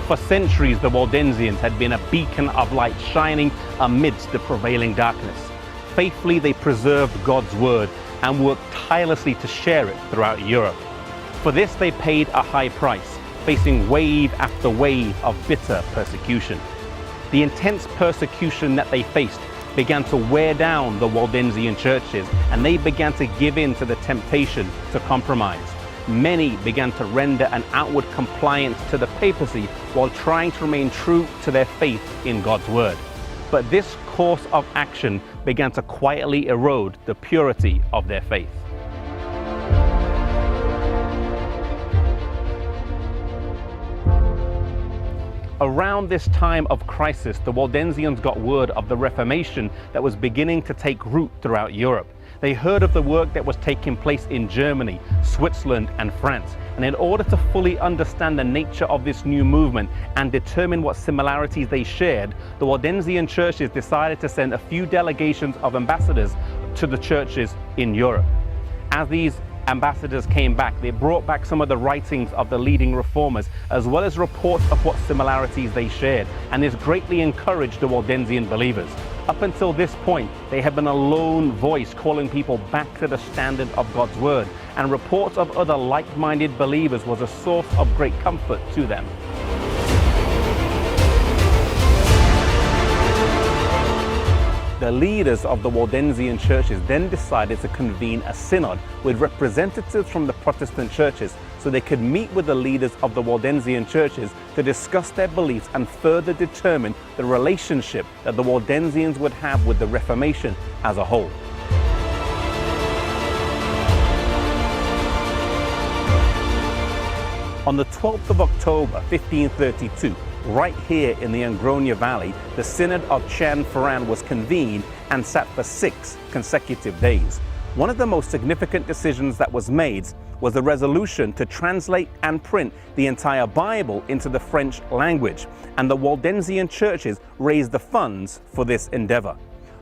For centuries, the Waldensians had been a beacon of light shining amidst the prevailing darkness. Faithfully, they preserved God's word and worked tirelessly to share it throughout Europe. For this, they paid a high price, facing wave after wave of bitter persecution. The intense persecution that they faced began to wear down the Waldensian churches, and they began to give in to the temptation to compromise. Many began to render an outward compliance to the papacy while trying to remain true to their faith in God's word. But this course of action began to quietly erode the purity of their faith. Around this time of crisis, the Waldensians got word of the Reformation that was beginning to take root throughout Europe. They heard of the work that was taking place in Germany, Switzerland, and France. And in order to fully understand the nature of this new movement and determine what similarities they shared, the Waldensian churches decided to send a few delegations of ambassadors to the churches in Europe. As these ambassadors came back, they brought back some of the writings of the leading reformers, as well as reports of what similarities they shared, and this greatly encouraged the Waldensian believers. Up until this point, they had been a lone voice calling people back to the standard of God's word, and reports of other like-minded believers was a source of great comfort to them. The leaders of the Waldensian churches then decided to convene a synod with representatives from the Protestant churches so they could meet with the leaders of the Waldensian churches to discuss their beliefs and further determine the relationship that the Waldensians would have with the Reformation as a whole. On the 12th of October 1532, right here in the Angronia Valley, the Synod of Chanfaran was convened and sat for 6 consecutive days. One of the most significant decisions that was made was the resolution to translate and print the entire Bible into the French language, and the Waldensian churches raised the funds for this endeavor.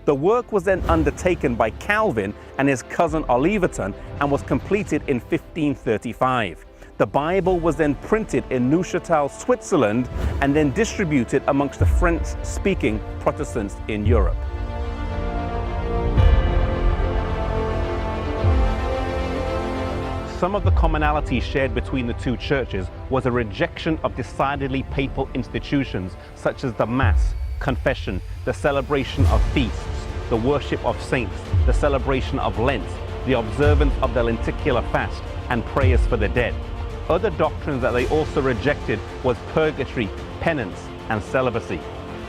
The work was then undertaken by Calvin and his cousin Oliverton and was completed in 1535. The Bible was then printed in Neuchâtel, Switzerland, and then distributed amongst the French-speaking Protestants in Europe. Some of the commonalities shared between the two churches was a rejection of decidedly papal institutions such as the Mass, confession, the celebration of feasts, the worship of saints, the celebration of Lent, the observance of the lenticular fast, and prayers for the dead. Other doctrines that they also rejected was purgatory, penance, and celibacy.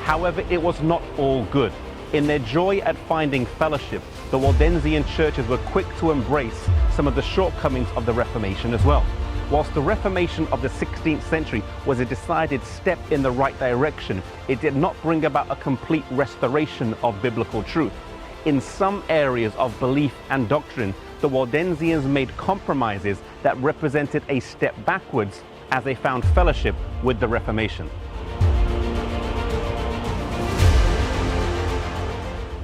However, it was not all good. In their joy at finding fellowship, the Waldensian churches were quick to embrace some of the shortcomings of the Reformation as well. Whilst the Reformation of the 16th century was a decided step in the right direction, it did not bring about a complete restoration of biblical truth. In some areas of belief and doctrine, the Waldensians made compromises that represented a step backwards as they found fellowship with the Reformation.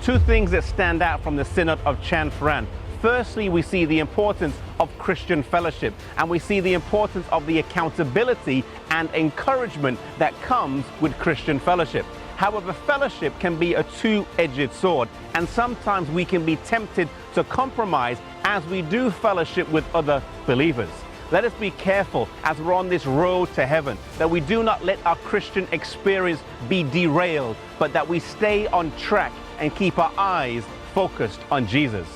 Two things that stand out from the Synod of Chanfaran. Firstly, we see the importance of Christian fellowship, and we see the importance of the accountability and encouragement that comes with Christian fellowship. However, fellowship can be a two-edged sword, and sometimes we can be tempted to compromise as we do fellowship with other believers. Let us be careful as we're on this road to heaven, that we do not let our Christian experience be derailed, but that we stay on track and keep our eyes focused on Jesus.